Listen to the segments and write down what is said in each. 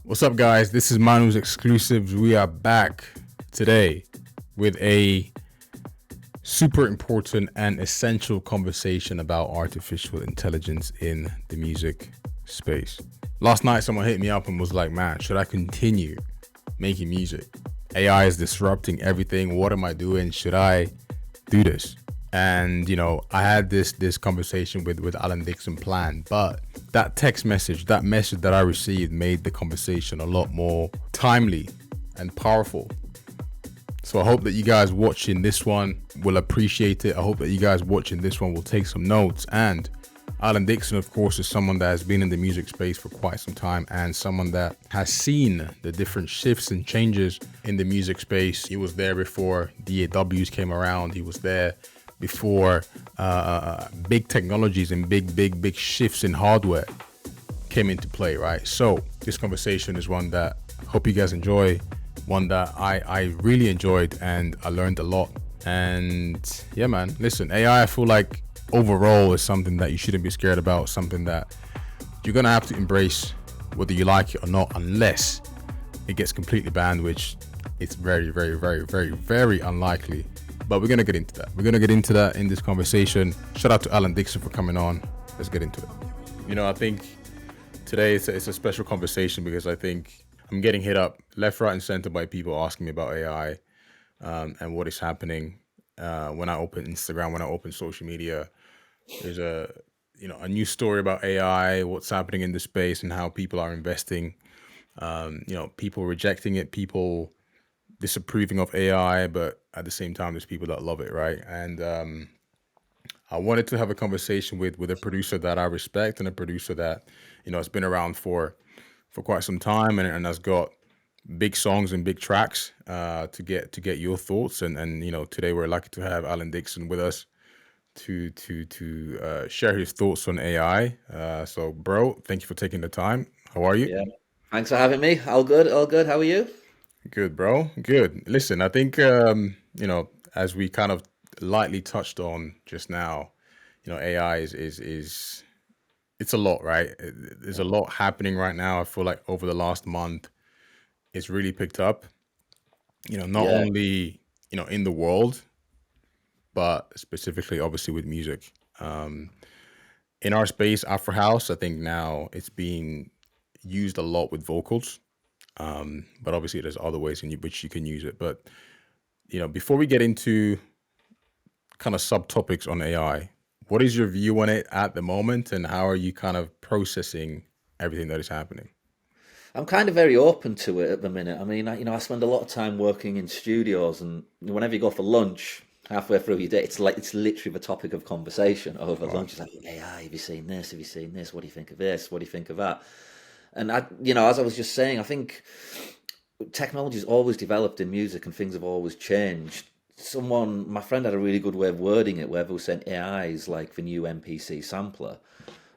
What's up, guys? This is Manu'S Exclusives. We are back today with a super important and essential conversation about artificial intelligence in the music space. Last night, someone hit me up and was like, man, should I continue making music? AI is disrupting everything. What am I doing? Should I do this? And, I had this conversation with Alan Dixon planned, but that text message, that message that I received made the conversation a lot more timely and powerful. So I hope that you guys watching this one will appreciate it. I hope that you guys watching this one will take some notes. And Alan Dixon, of course, is someone that has been in the music space for quite some time and someone that has seen the different shifts and changes in the music space. He was there before DAWs came around. He was there before big technologies and big shifts in hardware came into play, right? So this conversation is one that I hope you guys enjoy, one that I really enjoyed and I learned a lot. And yeah, man, listen, AI, I feel like overall is something that you shouldn't be scared about, something that you're gonna have to embrace whether you like it or not, unless it gets completely banned, which it's very unlikely. But we're gonna get into that. We're gonna get into that in this conversation. Shout out to Alan Dixon for coming on. Let's get into it. I think today it's a special conversation because I think I'm getting hit up left, right, and center by people asking me about AI and what is happening when I open Instagram, when I open social media. There's a new story about AI, what's happening in the space, and how people are investing. People rejecting it, people disapproving of AI, but at the same time, there's people that love it, right? And I wanted to have a conversation with a producer that I respect and a producer that has been around for quite some time and has got big songs and big tracks to get your thoughts. And today we're lucky to have Alan Dixon with us to share his thoughts on AI. So, bro, thank you for taking the time. How are you? Yeah. Thanks for having me. All good, all good. How are you? Good, bro. Good. Listen, I think as we kind of lightly touched on just now, AI is it's a lot, right? There's a lot happening right now. I feel like over the last month, it's really picked up. Not Yeah, only in the world, but specifically, obviously, with music. Um, in our space, Afro House, I think now it's being used a lot with vocals. But obviously, there's other ways in which you can use it. But before we get into kind of subtopics on AI, what is your view on it at the moment, and how are you kind of processing everything that is happening? I'm kind of very open to it at the minute. I mean, I spend a lot of time working in studios, and whenever you go for lunch, halfway through your day, it's literally the topic of conversation over Wow. lunch. It's like, AI, have you seen this? Have you seen this? What do you think of this? What do you think of that? And as I was just saying, I think technology's always developed in music, and things have always changed. My friend had a really good way of wording it, where they were saying AI is like the new MPC sampler.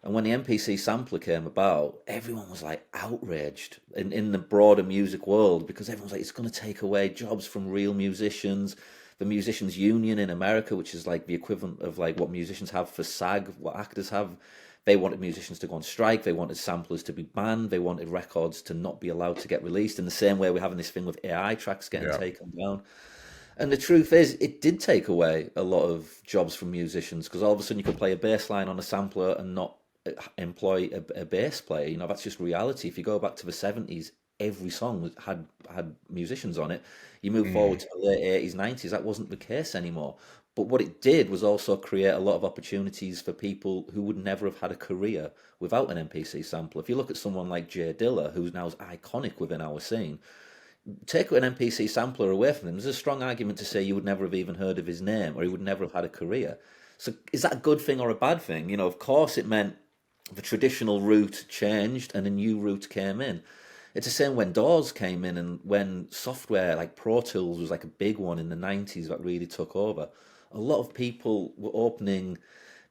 And when the MPC sampler came about, everyone was like outraged in the broader music world because everyone's like, it's going to take away jobs from real musicians. The Musicians Union in America, which is like the equivalent of like what musicians have for SAG, what actors have, they wanted musicians to go on strike. They wanted samplers to be banned. They wanted records to not be allowed to get released. In the same way we're having this thing with AI tracks getting Yeah. taken down. And the truth is, it did take away a lot of jobs from musicians because all of a sudden you could play a bass line on a sampler and not employ a bass player. That's just reality. If you go back to the 70s, every song had musicians on it. You move forward Mm, to the late 80s, 90s, that wasn't the case anymore. But what it did was also create a lot of opportunities for people who would never have had a career without an MPC sampler. If you look at someone like Jay Dilla, who's now iconic within our scene, take an MPC sampler away from him, there's a strong argument to say you would never have even heard of his name or he would never have had a career. So is that a good thing or a bad thing? Of course it meant the traditional route changed and a new route came in. It's the same when DAWs came in and when software like Pro Tools was like a big one in the 90s that really took over. A lot of people were opening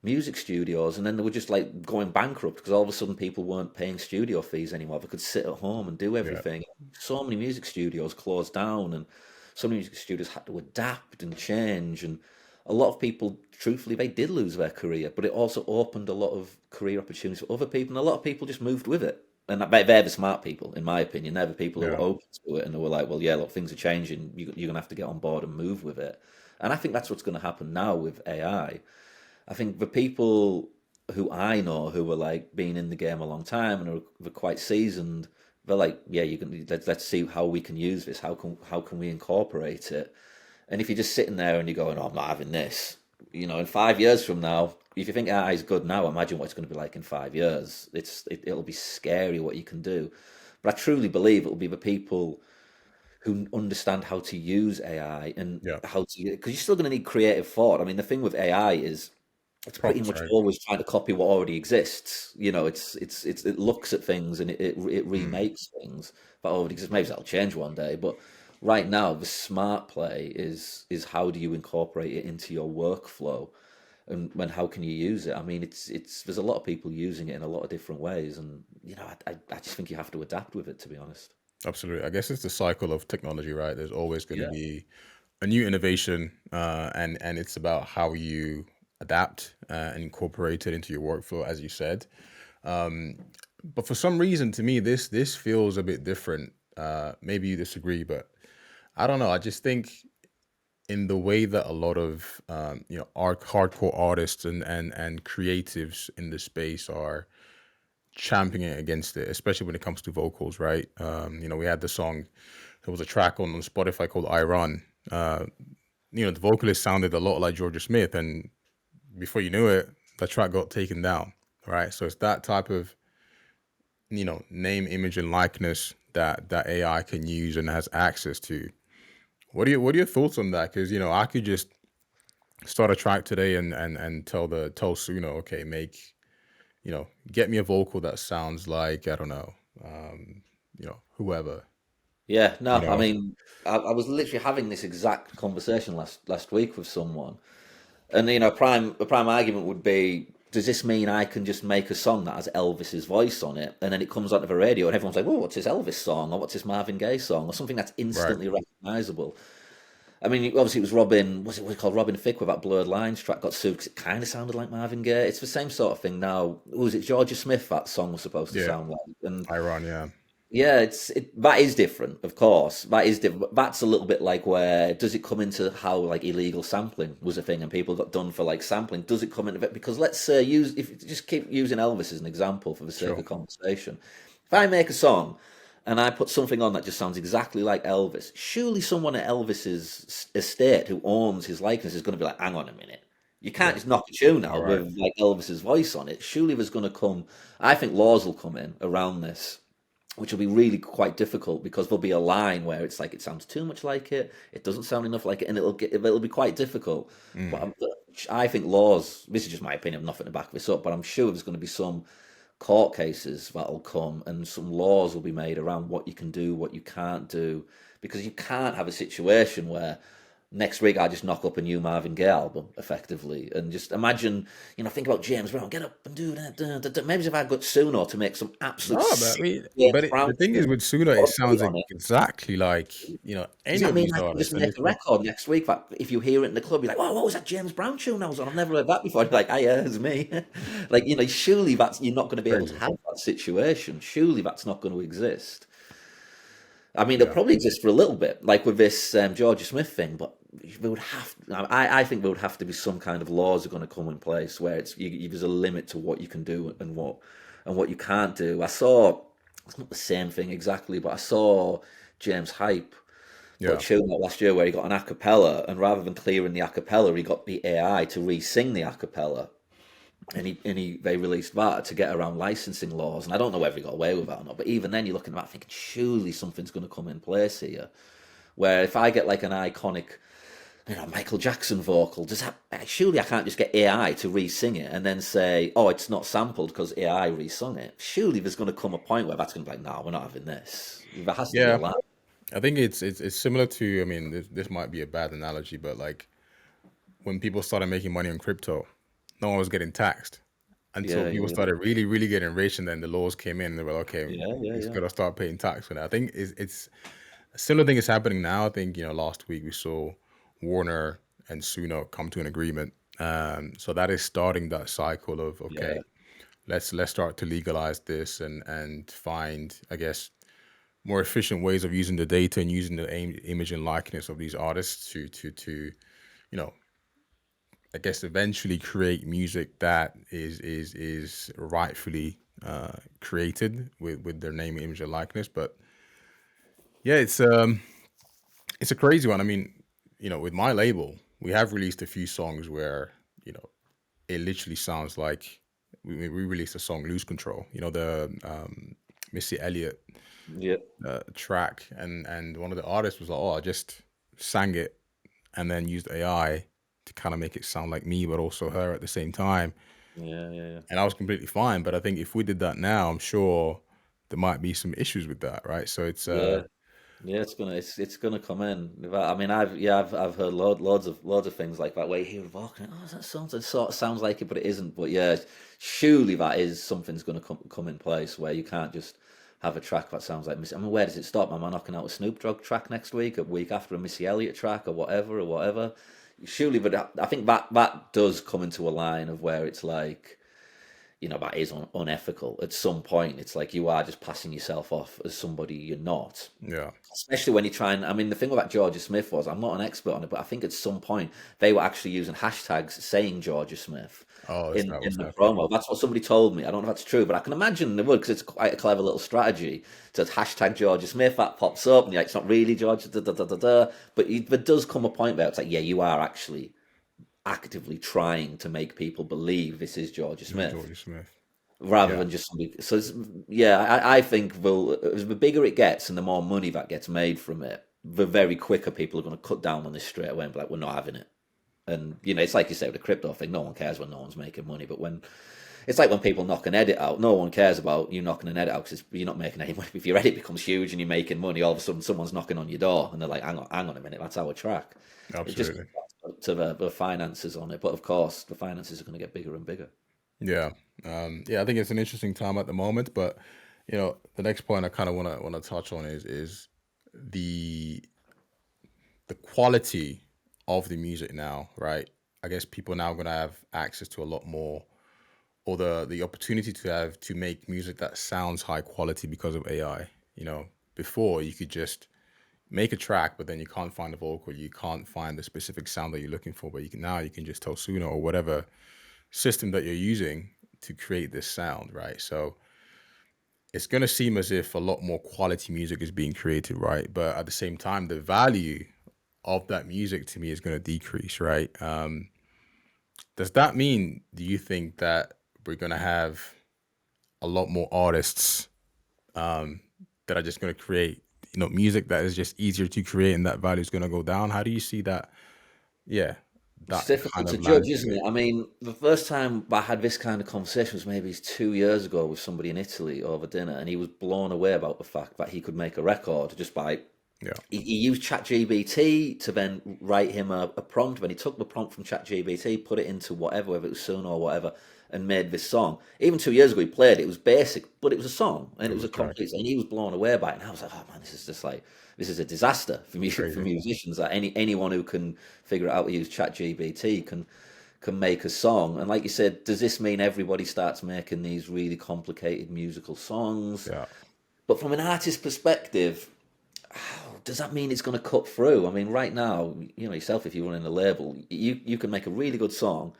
music studios and then they were just like going bankrupt because all of a sudden people weren't paying studio fees anymore. They could sit at home and do yeah. everything. So many music studios closed down and so many music studios had to adapt and change, and a lot of people, truthfully, they did lose their career, but it also opened a lot of career opportunities for other people, and a lot of people just moved with it. And they're the smart people, in my opinion. They're the people who are Yeah. open to it and who are like, well, yeah, look, things are changing. You're going to have to get on board and move with it. And I think that's what's going to happen now with AI. I think the people who I know who are like been in the game a long time and are quite seasoned, they're like, yeah, you can let's see how we can use this. How can we incorporate it? And if you're just sitting there and you're going, oh, I'm not having this, in 5 years from now, if you think AI is good now, imagine what it's going to be like in 5 years. It'll be scary what you can do. But I truly believe it'll be the people who understand how to use AI and Yeah. how to, because you're still going to need creative thought. I mean, the thing with AI is it's pretty Prompts, much right? always trying to copy what already exists. It looks at things and it Mm. remakes things that already exist. Maybe that'll change one day, but right now the smart play is how do you incorporate it into your workflow, and how can you use it? I mean, it's there's a lot of people using it in a lot of different ways, and I just think you have to adapt with it, to be honest. Absolutely. I guess it's the cycle of technology, right? There's always going to Yeah. be a new innovation, and it's about how you adapt and incorporate it into your workflow, as you said. Um, but for some reason, to me, this feels a bit different. Maybe you disagree, but I don't know. I just think in the way that a lot of art hardcore artists and creatives in the space are championing against it, especially when it comes to vocals, right? We had the song, there was a track on Spotify called I Run. Uh, the vocalist sounded a lot like Georgia Smith, and before you knew it, the track got taken down, right? So it's that type of, name, image, and likeness that AI can use and has access to. What are your thoughts on that? Because I could just start a track today and tell Suno, okay, get me a vocal that sounds like, I don't know, whoever, Yeah, no, you I know. mean, I was literally having this exact conversation last week with someone, and the prime argument would be, does this mean I can just make a song that has Elvis's voice on it, and then it comes onto the radio, and everyone's like, "Oh, what's this Elvis song, or what's this Marvin Gaye song, or something that's Right. instantly recognizable?" I mean, obviously it was Robin. Was it called Robin Thicke with that Blurred Lines track got sued because it kind of sounded like Marvin Gaye. It's the same sort of thing now. Was it Georgia Smith that song was supposed to Yeah. sound like? And Iron, yeah. yeah, that is different, of course. That is different. But that's a little bit like, where does it come into how like illegal sampling was a thing and people got done for like sampling? Does it come into it? Because let's say if you just keep using Elvis as an example for the sake Sure. of conversation. If I make a song and I put something on that just sounds exactly like Elvis, surely someone at Elvis's estate who owns his likeness is going to be like, hang on a minute. You can't Yeah. just knock a tune All out right. with like Elvis's voice on it. Surely there's going to come. I think laws will come in around this, which will be really quite difficult, because there'll be a line where it's like it sounds too much like it doesn't sound enough like it, and it'll be quite difficult. But Mm. I think laws. This is just my opinion. I'm nothing to back this up, but I'm sure there's going to be some court cases that'll come, and some laws will be made around what you can do, what you can't do, because you can't have a situation where next week I just knock up a new Marvin Gaye album effectively, and just imagine, think about James Brown, get up and do that. Maybe if I got Suno to make some absolute No, but I sick mean, James but Brown the thing is tune, with Suda, it put a sounds beat on it. exactly like Does any that of mean these I can just artists, and make it's a not. record next week that if you hear it in the club, you're like, "Oh, what was that James Brown tune I was on? I've never heard that before." You're like, "Ah, yeah, it's me." Like, surely you're not going to be able to Crazy. have that situation. Surely that's not going to exist. I mean, it'll Yeah. probably exist for a little bit, like with this Georgia Smith thing, but there would have. I think there would have to be some kind of laws are going to come in place where there's a limit to what you can do and what you can't do. I saw, it's not the same thing exactly, but I saw James Hype put a Yeah. tune out last year where he got an a cappella, and rather than clearing the a cappella, he got the AI to re-sing the a cappella. And they released that to get around licensing laws, and I don't know whether he got away with that or not. But even then, you're looking at that thinking, surely something's going to come in place here. Where if I get like an iconic, Michael Jackson vocal, surely I can't just get AI to re-sing it and then say, oh, it's not sampled because AI re-sung it. Surely there's going to come a point where that's going to be like, no, we're not having this. There has to be a Yeah. line. I think it's similar to. I mean, this might be a bad analogy, but like when people started making money on crypto, no one was getting taxed until Yeah, people yeah, started really, really getting rich, and then the laws came in, and they were like, okay, yeah, yeah, it's yeah, gotta start paying tax for that. I think it's a similar thing is happening now. I think last week we saw Warner and Suno come to an agreement. So that is starting that cycle of, yeah, okay, let's start to legalize this and find, I guess, more efficient ways of using the data and using the image and likeness of these artists to you know, I guess eventually create music that is rightfully created with their name, image, and likeness. But yeah, it's a crazy one. I mean, with my label, we have released a few songs where it literally sounds like we released a song, "Lose Control." The Missy Elliott Yeah, track, and one of the artists was like, "Oh, I just sang it and then used AI to kind of make it sound like me, but also her at the same time." yeah, yeah, yeah. And I was completely fine. But I think if we did that now, I'm sure there might be some issues with that, right? So it's Yeah. Yeah, it's gonna come in. I mean, I've heard loads of things like that where you hear a vocal, and, oh, that sort of sounds like it, but it isn't. But yeah, surely that is something's gonna come in place where you can't just have a track that sounds like Missy. I mean, where does it stop? Am I knocking out a Snoop Dogg track next week, a week after a Missy Elliott track, or whatever, or whatever? Surely, but I think that does come into a line of where it's like, that is unethical. At some point, it's like you are just passing yourself off as somebody you're not. yeah. Especially when you try and, I mean, the thing about Georgia Smith was, I'm not an expert on it, but I think at some point they were actually using hashtags saying Georgia Smith Oh, is in that what's in the happening? promo. That's what somebody told me. I don't know if that's true, but I can imagine they would because it's quite a clever little strategy. To hashtag Georgia Smith, that pops up, and you're like, it's not really Georgia, da da da da da. But there does come a point where it's like, yeah, you are actually actively trying to make people believe this is Georgia It was Smith Georgia Smith. rather Yeah. than just somebody. So yeah, I think the bigger it gets and the more money that gets made from it, the very quicker people are going to cut down on this straight away and be like, we're not having it. And it's like you say with the crypto thing, no one cares when no one's making money, but when it's like when people knock an edit out, no one cares about you knocking an edit out because you're not making any money. If your edit becomes huge and you're making money, all of a sudden someone's knocking on your door and they're like, hang on a minute, that's our track. It just Absolutely. comes back to the finances on it, but of course the finances are going to get bigger and bigger. Yeah. Yeah, I think it's an interesting time at the moment, but the next point I kind of want to touch on is the the quality of the music now, right? I guess people now going to have access to a lot more, or the opportunity to make music that sounds high quality because of AI. Before you could just make a track, but then you can't find the vocal, you can't find the specific sound that you're looking for, but you can just tell Suno or whatever system that you're using to create this sound, right? So it's going to seem as if a lot more quality music is being created, right? But at the same time, the value of that music to me is going to decrease, right? Does that mean, do you think that we're going to have a lot more artists um, that are just going to create, music that is just easier to create and that value is going to go down? How do you see that? Yeah, It's that kind difficult to of judge, isn't it? landscape. I mean, the first time I had this kind of conversation was maybe 2 years ago with somebody in Italy over dinner, and he was blown away about the fact that he could make a record just by Yeah, he used ChatGPT to then write him a prompt. When he took the prompt from ChatGPT, put it into whether it was Suno or whatever, and made this song. Even 2 years ago, he played it. It was basic, but it was a song, and it it was was a a track. complete. And he was blown away by it. And I was like, oh man, this is just like this is a disaster for music for Crazy. musicians. That anyone who can figure out how to use ChatGPT can make a song. And like you said, does this mean everybody starts making these really complicated musical songs? Yeah, But from an artist perspective, does that mean it's going to cut through? I mean, right now, yourself, if you're running a label, you can make a really good song,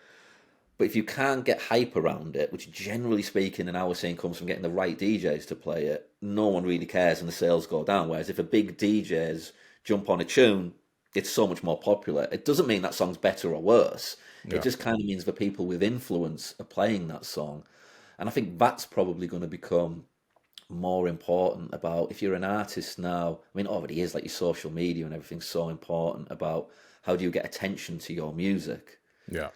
but if you can't get hype around it, which generally speaking, in our scene, comes from getting the right DJs to play it, no one really cares and the sales go down. Whereas if a big DJs jump on a tune, it's so much more popular. It doesn't mean that song's better or worse. It yeah, just kind of means the people with influence are playing that song. And I think that's probably going to become more important about if you're an artist now. I mean, it already is like your social media and everything's so important about how do you get attention to your music. yeah.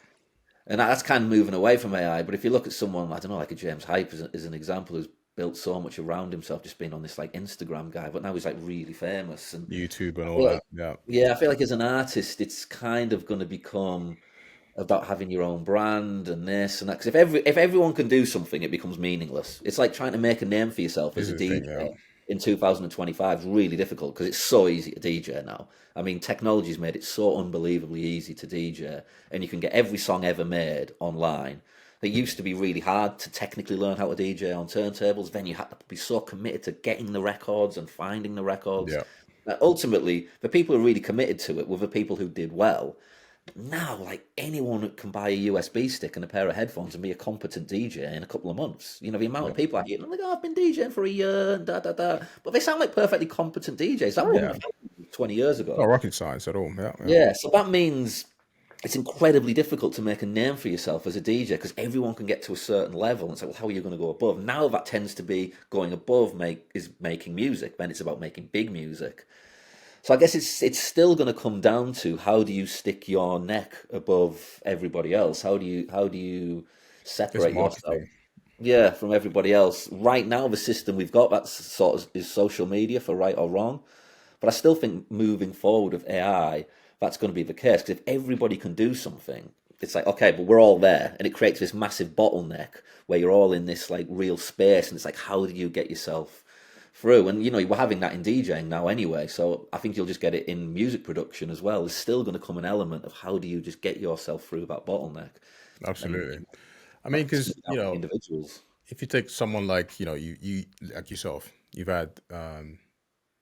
And that's kind of moving away from AI. But if you look at someone, I don't know, like a James Hype as an example, who's built so much around himself, just being on this like Instagram guy, but now he's like really famous. And YouTube and I all feel like, that. Yeah, yeah, I feel like as an artist, it's kind of going to become about having your own brand and this and that. Because if everyone can do something, it becomes meaningless. It's like trying to make a name for yourself this as a is the thing. DJ in 2025 is really difficult because it's so easy to DJ now. I mean, technology's made it so unbelievably easy to DJ, and you can get every song ever made online. It used to be really hard to technically learn how to DJ on turntables. Then you had to be so committed to getting the records and finding the records. Yeah. Ultimately, the people who really committed to it were the people who did well. Now, like anyone can buy a USB stick and a pair of headphones and be a competent DJ in a couple of months. You know, the amount Yeah. of people I hear, like, oh, I've been DJing for a year, and da da da. But they sound like perfectly competent DJs. That Oh wouldn't yeah. have happened 20 years Not ago. rocket science at all. Yeah. Yeah. Yeah, so that means it's incredibly difficult to make a name for yourself as a DJ because everyone can get to a certain level and say, well, how are you going to go above? Now that tends to be going above is making music. Then it's about making big music. So I guess it's still going to come down to how do you stick your neck above everybody else? How do you It's separate yourself, marketing. yeah, from everybody else? Right now, the system we've got that sort of is social media for right or wrong. But I still think moving forward with AI, that's going to be the case. Because if everybody can do something, it's like, okay, but we're all there. And it creates this massive bottleneck where you're all in this like real space. And it's like, how do you get yourself through? And, you know, we're having that in DJing now anyway. So I think you'll just get it in music production as well. There's still going to come an element of how do you just get yourself through that bottleneck? And Absolutely. I mean, that's because just down to the individuals. if you take someone like you like yourself, you've had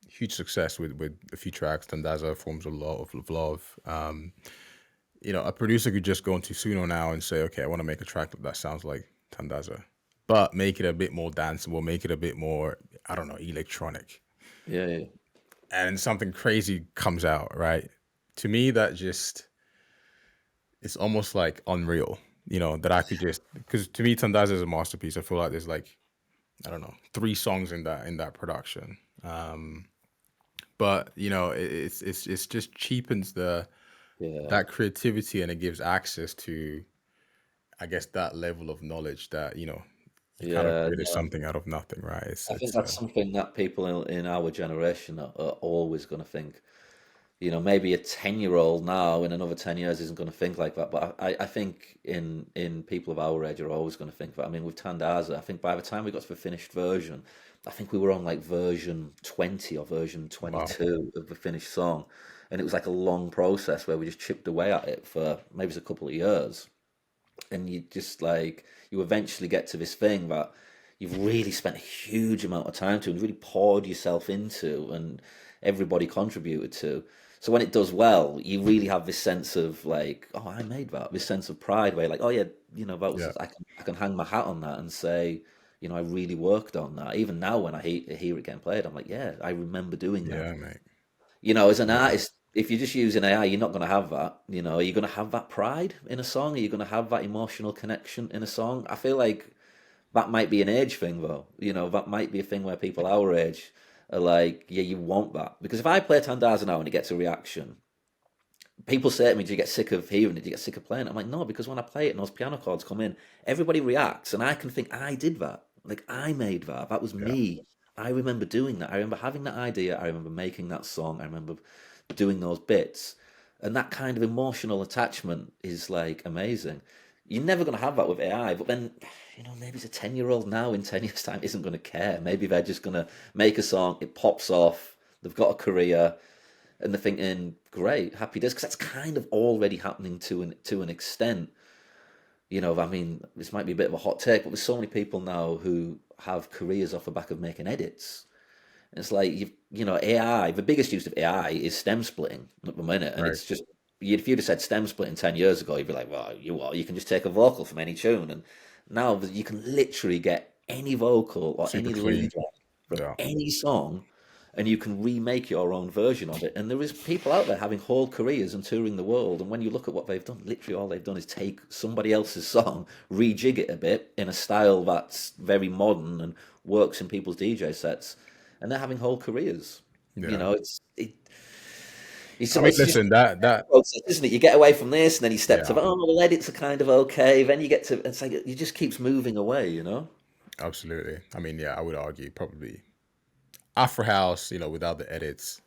huge success with a few tracks. Tandaza forms a lot of love. A producer could just go into Suno now and say, okay, I want to make a track that sounds like Tandaza, but make it a bit more danceable, make it a bit more, I don't know, electronic, Yeah, yeah, and something crazy comes out, right? To me, that just it's almost like unreal. That I could just because to me, Tandaza is a masterpiece. I feel like there's like I don't know 3 songs in that production. But it's just cheapens the yeah. that creativity and it gives access to I guess that level of knowledge that you kind of Yeah, created no. something out of nothing, right? It's I think it's that's something that people in our generation are always going to think. You know, maybe a 10-year-old now in another 10 years isn't going to think like that. But I think in people of our age are always going to think that. I mean, with Tandaza, I think by the time we got to the finished version, I think we were on like version 20 or version wow. 22 of the finished song. And it was like a long process where we just chipped away at it for maybe it's a couple of years and you just like you eventually get to this thing that you've really spent a huge amount of time to and really poured yourself into and everybody contributed to. So when it does well, you really have this sense of like, oh, I made that. This sense of pride where you're like, oh yeah, that was Yeah. I can hang my hat on that and say, I really worked on that. Even now when I hear it getting played, I'm like, yeah, I remember doing that. Yeah, mate. As an Yeah. artist, if you're just using AI, you're not going to have that. Are you going to have that pride in a song? Are you going to have that emotional connection in a song? I feel like that might be an age thing, though. That might be a thing where people our age are like, yeah, you want that. Because if I play Tandaza now and it gets a reaction, people say to me, do you get sick of hearing it? Do you get sick of playing it? I'm like, no, because when I play it and those piano chords come in, everybody reacts and I can think, I did that. Like, I made that. That was Yeah. me. I remember doing that. I remember having that idea. I remember making that song. I remember doing those bits. And that kind of emotional attachment is like amazing. You're never going to have that with AI, but then, maybe it's a 10-year-old now in 10 years' time isn't going to care. Maybe they're just going to make a song, it pops off, they've got a career, and they're thinking, great, happy days, because that's kind of already happening to an extent. I mean, this might be a bit of a hot take, but there's so many people now who have careers off the back of making edits. And it's like AI. The biggest use of AI is stem splitting at the minute, and Right. it's just if you'd have said stem splitting 10 years ago, you'd be like, well, you can just take a vocal from any tune, and now you can literally get any vocal or Super any clean. lead line from Yeah. any song and you can remake your own version of it. And there is people out there having whole careers and touring the world. And when you look at what they've done, literally all they've done is take somebody else's song, rejig it a bit in a style that's very modern and works in people's DJ sets, and they're having whole careers. Yeah. It's I mean, it's just listen, that process, isn't it? You get away from this, and then you step to yeah, oh, well, edits are kind of okay. Then you get to it's like it just keeps moving away. absolutely. I mean, yeah, I would argue probably Afro House, without the edits,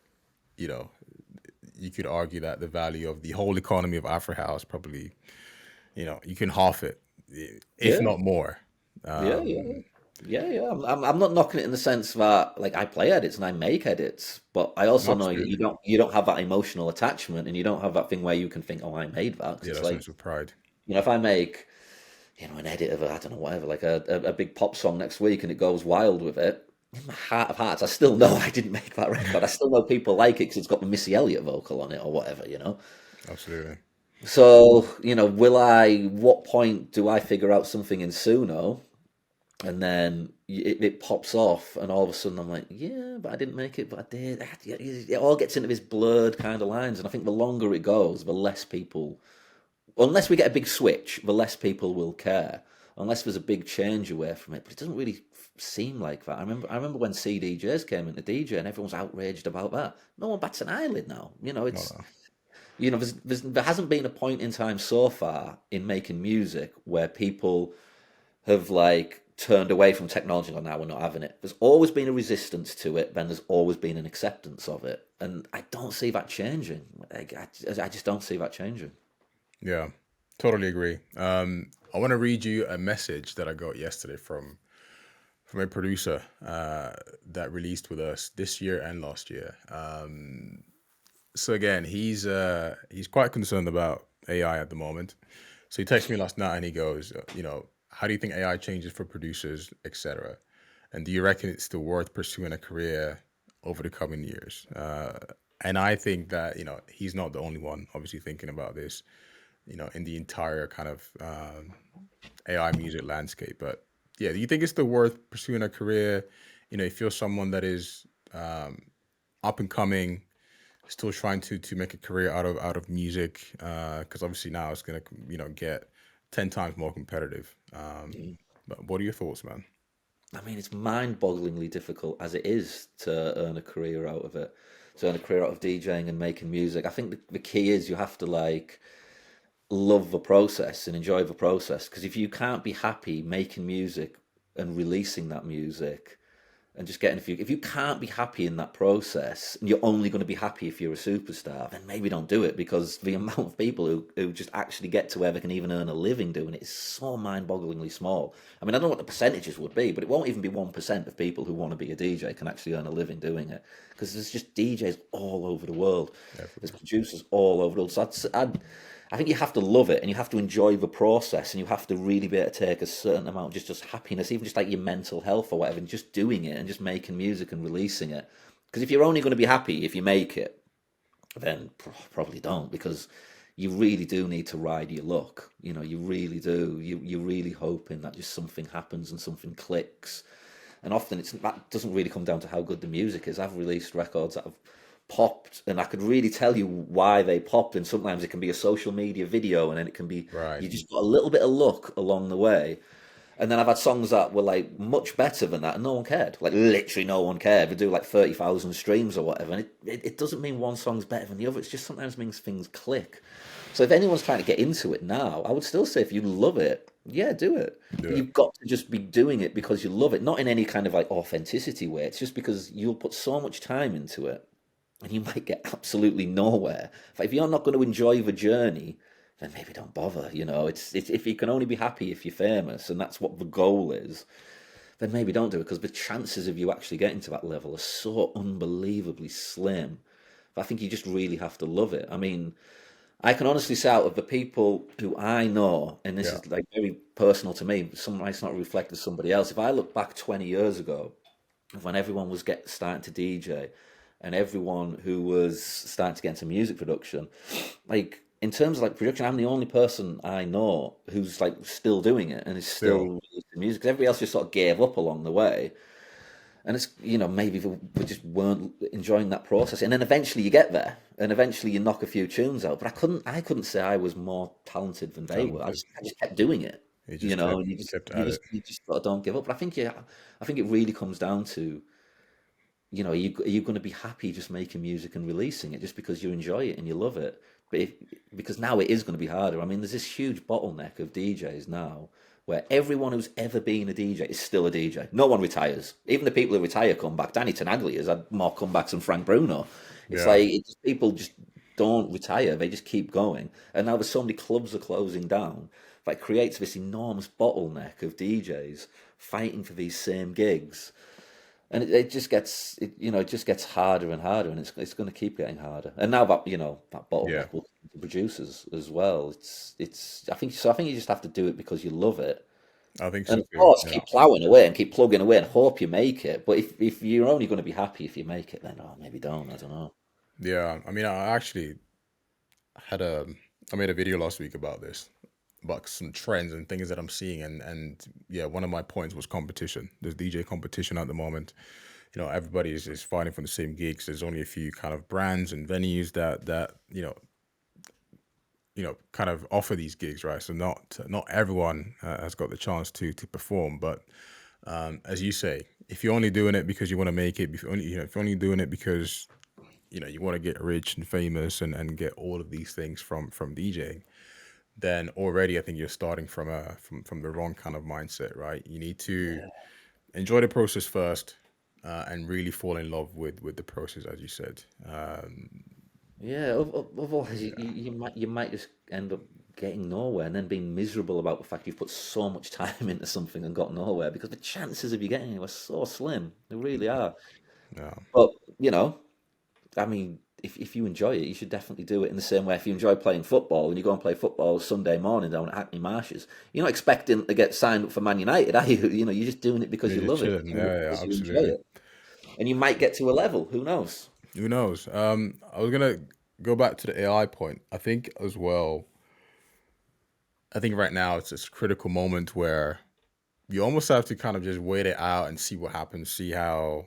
you know, you could argue that the value of the whole economy of Afro House probably, you can half it, if Yeah, not more. yeah, yeah. Yeah. I'm not knocking it in the sense that like I play edits and I make edits, but I also know you Absolutely. don't have that emotional attachment and you don't have that thing where you can think, oh, I made that. 'Cause Yeah, it's that like sense of pride. if I make an edit of I don't know, whatever, like a big pop song next week, and it goes wild with it. In my heart of hearts, I still know I didn't make that record. I still know people like it because it's got the Missy Elliott vocal on it or whatever. Absolutely. So, what point do I figure out something in Suno and then it pops off and all of a sudden I'm like, yeah, but I didn't make it, but I did. It all gets into this blurred kind of lines. And I think the longer it goes, the less people, unless we get a big switch, the less people will care. Unless there's a big change away from it. But it doesn't really seem like that. I remember when CDJs came into DJ and everyone was outraged about that. No one bats an eyelid now. No, It's no. there hasn't been a point in time so far in making music where people have like turned away from technology and gone, now we're not having it. There's always been a resistance to it, then there's always been an acceptance of it. And I don't see that changing. I just don't see that changing. Yeah, totally agree. I want to read you a message that I got yesterday from a producer that released with us this year and last year. So again, he's quite concerned about AI at the moment. So he texted me last night and he goes, how do you think AI changes for producers, etc.? And do you reckon it's still worth pursuing a career over the coming years? And I think that he's not the only one, obviously thinking about this, in the entire kind of AI music landscape. But yeah, do you think it's still worth pursuing a career? If you're someone that is up and coming, still trying to make a career out of music, because obviously now it's gonna get 10 times more competitive. But what are your thoughts, man? I mean, it's mind-bogglingly difficult as it is to earn a career out of it, to earn a career out of DJing and making music. I think the key is you have to like love the process and enjoy the process. Because if you can't be happy making music and releasing that music and just getting a few, if you can't be happy in that process and you're only going to be happy if you're a superstar, then maybe don't do it because the amount of people who just actually get to where they can even earn a living doing it is so mind-bogglingly small. I mean, I don't know what the percentages would be, but it won't even be 1% of people who want to be a DJ can actually earn a living doing it because there's just DJs all over the world. There's Definitely. producers all over the world. So I think you have to love it and you have to enjoy the process and you have to really be able to take a certain amount of just happiness, even just like your mental health or whatever, and just doing it and just making music and releasing it. Because if you're only going to be happy if you make it, then probably don't because you really do need to ride your luck. You really do. You're really hoping that just something happens and something clicks. And often that doesn't really come down to how good the music is. I've released records that have popped and I could really tell you why they popped, and sometimes it can be a social media video and then it can be Right. you just got a little bit of luck along the way. And then I've had songs that were like much better than that and no one cared, like literally no one cared. We do like 30,000 streams or whatever, and it doesn't mean one song's better than the other. It's just sometimes means things click. So if anyone's trying to get into it now, I would still say if you love it, yeah, do it. Do But it. you've got to just be doing it because you love it, not in any kind of like authenticity way. It's just because you'll put so much time into it and you might get absolutely nowhere. If you're not going to enjoy the journey, then maybe don't bother. It's if you can only be happy if you're famous, and that's what the goal is, then maybe don't do it because the chances of you actually getting to that level are so unbelievably slim. I think you just really have to love it. I mean, I can honestly say out of the people who I know, and this Yeah. is like very personal to me, some might not reflect as somebody else. If I look back 20 years ago, when everyone was starting to DJ, and everyone who was starting to get into music production, like in terms of like production, I'm the only person I know who's like still doing it and is still Still. releasing music. 'Cause everybody else just sort of gave up along the way, and it's maybe we just weren't enjoying that process. And then eventually you get there, and eventually you knock a few tunes out. But I couldn't say I was more talented than they were. I Talented. just, I just kept doing it. He just kept And you just kept you at it. just you just sort of don't give up. But I think it really comes down to are you going to be happy just making music and releasing it just because you enjoy it and you love it? But because now it is going to be harder. I mean, there's this huge bottleneck of DJs now where everyone who's ever been a DJ is still a DJ. No one retires. Even the people who retire come back. Danny Tenaglia has had more comebacks than Frank Bruno. It's Yeah. like people just don't retire. They just keep going. And now there's so many clubs are closing down that it creates this enormous bottleneck of DJs fighting for these same gigs. and it just gets it just gets harder and harder, and it's going to keep getting harder. And now that that Yeah, bottleneck will come to producers as well. It's I think so. I think you just have to do it because you love it, I think and so of too. course Yeah, keep plowing away and keep plugging away and hope you make it. But if you're only going to be happy if you make it, then oh, maybe don't. I don't know. yeah. I mean, I actually had a I made a video last week about this, about some trends and things that I'm seeing, and yeah, one of my points was competition. There's DJ competition at the moment. Everybody is fighting for the same gigs. There's only a few kind of brands and venues that kind of offer these gigs, right? So not everyone has got the chance to perform. But as you say, if you're only doing it because you want to make it, if you're only doing it because you want to get rich and famous and get all of these things from DJing, then already I think you're starting from the wrong kind of mindset, right? You need to enjoy the process first, and really fall in love with the process, as you said. Yeah, otherwise you might just end up getting nowhere and then being miserable about the fact you've put so much time into something and got nowhere because the chances of you getting it are so slim. They really are. Yeah, But, I mean, if you enjoy it, you should definitely do it in the same way. If you enjoy playing football and you go and play football Sunday morning down at Hackney Marshes, you're not expecting to get signed up for Man United, are you? You're just doing it because you're you just love it, chilling. Yeah, yeah, because you enjoy absolutely. it. And you might get to a level, who knows? Who knows? I was gonna go back to the AI point. I think as well. I think right now it's this critical moment where you almost have to kind of just wait it out and see what happens, see how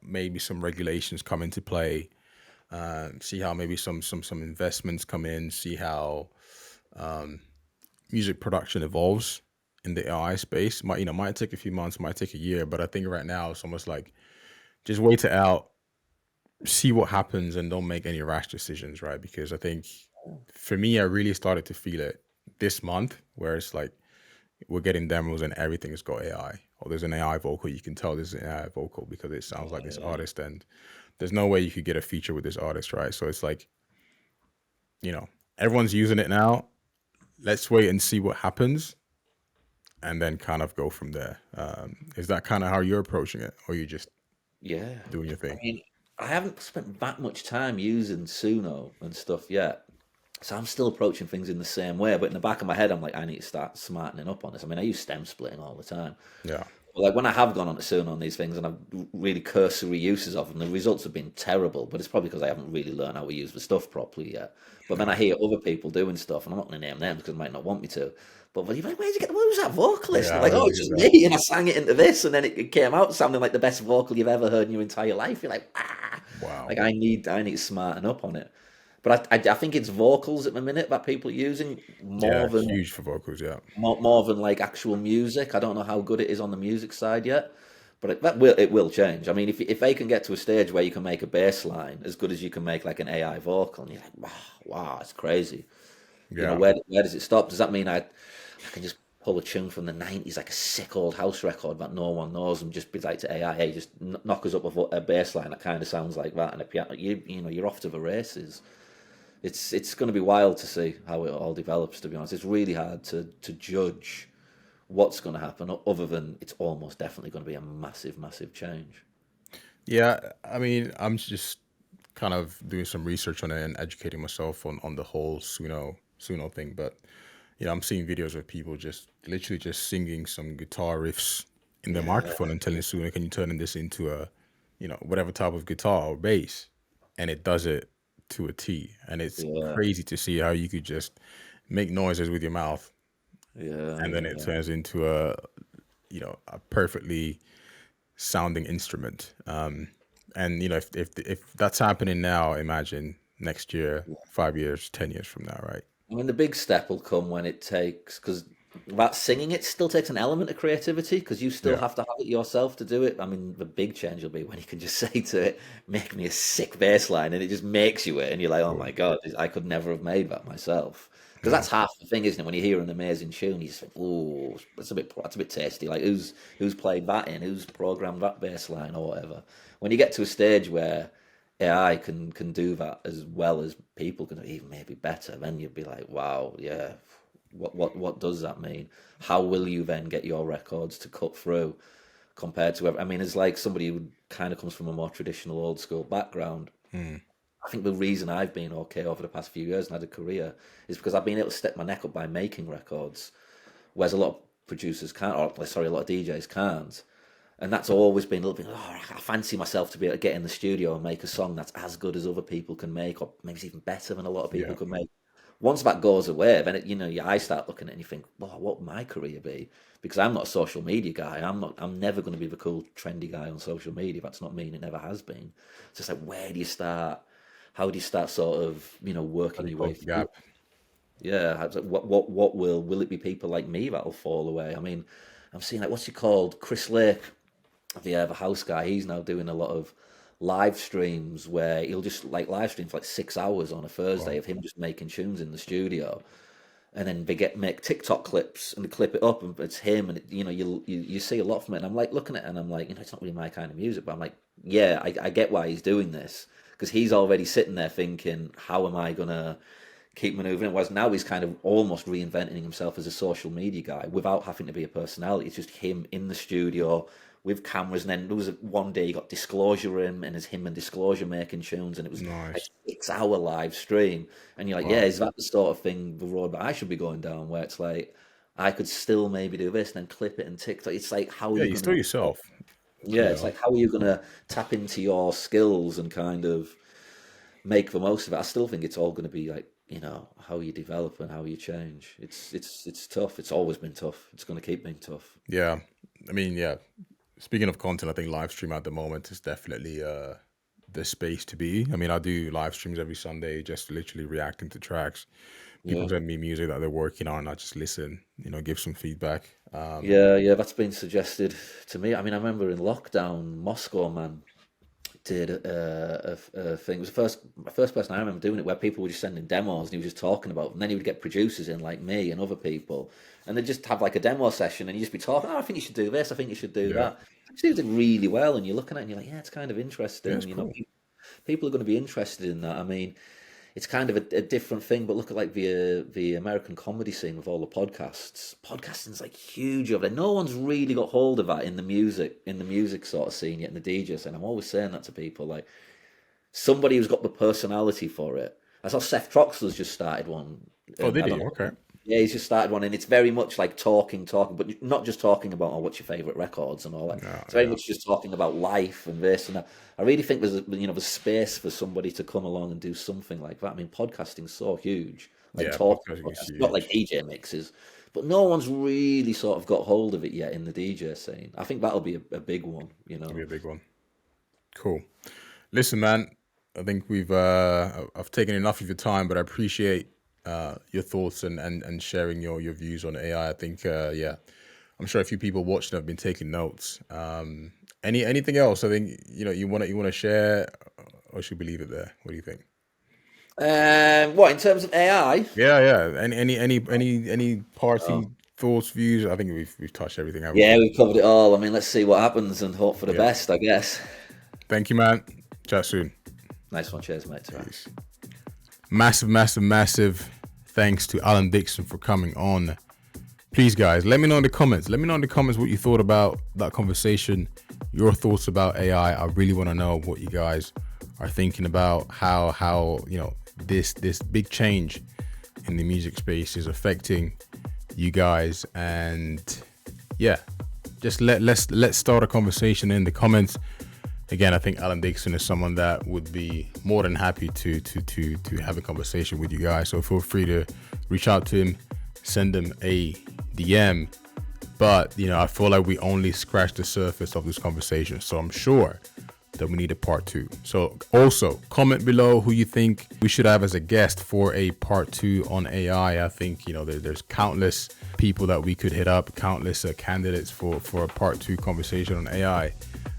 maybe some regulations come into play, see how maybe some investments come in, see how music production evolves in the AI space. Might take a few months, might take a year, but I think right now it's almost like just wait it out, see what happens, and don't make any rash decisions, right? Because I think for me, I really started to feel it this month, where it's like we're getting demos and everything's got AI. Or there's an AI vocal, you can tell this is an AI vocal because it sounds like this Yeah. artist, and there's no way you could get a feature with this artist, right? So it's like, you know, everyone's using it now. Let's wait and see what happens and then kind of go from there. Is that kind of how you're approaching it, or you just Yeah. doing your I thing? mean, I haven't spent that much time using Suno and stuff yet. So I'm still approaching things in the same way, but in the back of my head, I'm like, I need to start smartening up on this. I mean, I use stem splitting all the time. Yeah, But like when I have gone on to Suno on these things and I've really cursory uses of them, the results have been terrible. But it's probably because I haven't really learned how to use the stuff properly yet. But then yeah, I hear other people doing stuff, and I'm not going to name names because they might not want me to. But you're like, where'd you get? Where was that vocalist? And yeah. they're I like, oh, always it's hear just that. me, and I sang it into this, and then it came out sounding like the best vocal you've ever heard in your entire life. You're like, ah, like Wow. I need to smarten up on it. But I think it's vocals at the minute that people are using Yeah, huge for vocals. Yeah, more than like actual music. I don't know how good it is on the music side yet, but it will change. I mean, if they can get to a stage where you can make a bass line as good as you can make like an AI vocal, and you're like, wow, it's crazy. yeah, Where does it stop? Does that mean I can just pull a tune from the '90s, like a sick old house record that no one knows, and just be like to AI, hey, just knock us up a bass line that kind of sounds like that, and a piano, you're off to the races. It's going to be wild to see how it all develops. To be honest, it's really hard to judge what's going to happen, other than it's almost definitely going to be a massive, massive change. yeah. I mean, I'm just kind of doing some research on it and educating myself on the whole Suno thing. But I'm seeing videos of people just literally just singing some guitar riffs in their Yeah, microphone and telling Suno, "Can you turn this into a whatever type of guitar or bass?" And it does it to a T. And it's yeah, crazy to see how you could just make noises with your mouth, yeah, and then yeah, it yeah. turns into a perfectly sounding instrument. And if that's happening now, imagine next year, 5 years, 10 years from now, right? I mean, the big step will come when it takes, because that singing it still takes an element of creativity, because you still Yeah, have to have it yourself to do it. I mean, the big change will be when you can just say to it, "Make me a sick bass line," and it just makes you it, and you're like, "Oh my boom. God, I could never have made that myself." Because Yeah, that's half the thing, isn't it? When you hear an amazing tune, you just think, "Oh, that's a bit tasty." Like who's played that in? Who's programmed that bass line or whatever? When you get to a stage where AI can do that as well as people can, even maybe better, then you'd be like, wow, yeah. What does that mean? How will you then get your records to cut through? compared to, I mean, as like somebody who kind of comes from a more traditional old school background. I think the reason I've been okay over the past few years and had a career is because I've been able to step my neck up by making records, whereas a lot of producers can't, or sorry, a lot of DJs can't. And that's always been a little bit, I fancy myself to be able to get in the studio and make a song that's as good as other people can make, or maybe even better than a lot of people can make. Once that goes away, then your eyes start looking at it and you think, well, what would my career be? Because I'm not a social media guy. I'm never going to be the cool, trendy guy on social media. That's not me, and it never has been. It's just like, where do you start? How do you start sort of, working your way through? Yeah, what will it be people like me that'll fall away? I mean, I'm seeing like, what's he called? Chris Lake, the house guy. He's now doing a lot of live streams where he'll just like live stream for like 6 hours on a Thursday of him just making tunes in the studio, and then they make TikTok clips and clip it up, and it's him, and you see a lot from it. And I'm like looking at it, and I'm like, it's not really my kind of music, but I'm like, yeah, I get why he's doing this, because he's already sitting there thinking, how am I gonna keep maneuvering? Whereas now he's kind of almost reinventing himself as a social media guy without having to be a personality. It's just him in the studio with cameras, and then there was one day he got Disclosure in, and it's him and Disclosure making tunes, and it was a 6-hour live stream, and you're like, yeah, is that the sort of thing, the road that I should be going down, where it's like, I could still maybe do this, and then clip it and TikTok. It's like, how are you still yourself. Yeah, it's like, how are you going to tap into your skills and kind of make the most of it? I still think it's all going to be like, how you develop and how you change. It's tough. It's always been tough. It's going to keep being tough. Yeah. I mean, yeah. Speaking of content, I think live stream at the moment is definitely the space to be. I mean, I do live streams every Sunday, just literally reacting to tracks. People send me music that they're working on. I just listen, give some feedback. Yeah, that's been suggested to me. I mean, I remember in lockdown, Moscow Man did a thing. It was the first person I remember doing it, where people were just sending demos and he was just talking about them. And then he would get producers in like me and other people, and they'd just have like a demo session, and you'd just be talking, I think you should do this, I think you should do that. Actually, did really well, and you're looking at it and you're like, yeah, it's kind of interesting. Cool. People are going to be interested in that. I mean, it's kind of a different thing, but look at like the American comedy scene with all the podcasts. Podcasting's like huge over there. No one's really got hold of that in the music sort of scene yet, in the DJ scene. I'm always saying that to people, like, somebody who's got the personality for it. I saw Seth Troxler's just started one. Oh, did he? Okay. Yeah, he's just started one, and it's very much like talking, but not just talking about, what's your favourite records and all that. No, it's very much just talking about life and this and that. I really think there's space for somebody to come along and do something like that. I mean, podcasting's so huge. Like talking, not like DJ mixes, but no one's really sort of got hold of it yet in the DJ scene. I think that'll be a big one, It'll be a big one. Cool. Listen, man, I think I've taken enough of your time, but I appreciate your thoughts and sharing your views on AI. I think, I'm sure a few people watching have been taking notes. Anything else? I think you want to share, or should we leave it there? What do you think? What, in terms of AI? Yeah. Any party thoughts, views? I think we've touched everything. Yeah, we've covered it all. I mean, let's see what happens and hope for the best, I guess. Thank you, man. Chat soon. Nice one. Cheers, mate. Peace. Massive thanks to Alan Dixon for coming on. Please, guys, let me know in the comments. Let me know in the comments what you thought about that conversation, your thoughts about AI. I really want to know what you guys are thinking about, how this big change in the music space is affecting you guys. And just let's start a conversation in the comments. Again, I think Alan Dixon is someone that would be more than happy to have a conversation with you guys. So feel free to reach out to him, send him a DM. But, I feel like we only scratched the surface of this conversation. So I'm sure that we need a part 2. So also comment below who you think we should have as a guest for a part 2 on AI. I think, there's countless people that we could hit up, countless candidates for a part 2 conversation on AI.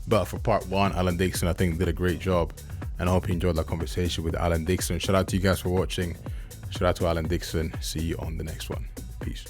But for part 1, Alan Dixon, I think, did a great job. And I hope you enjoyed that conversation with Alan Dixon. Shout out to you guys for watching. Shout out to Alan Dixon. See you on the next one. Peace.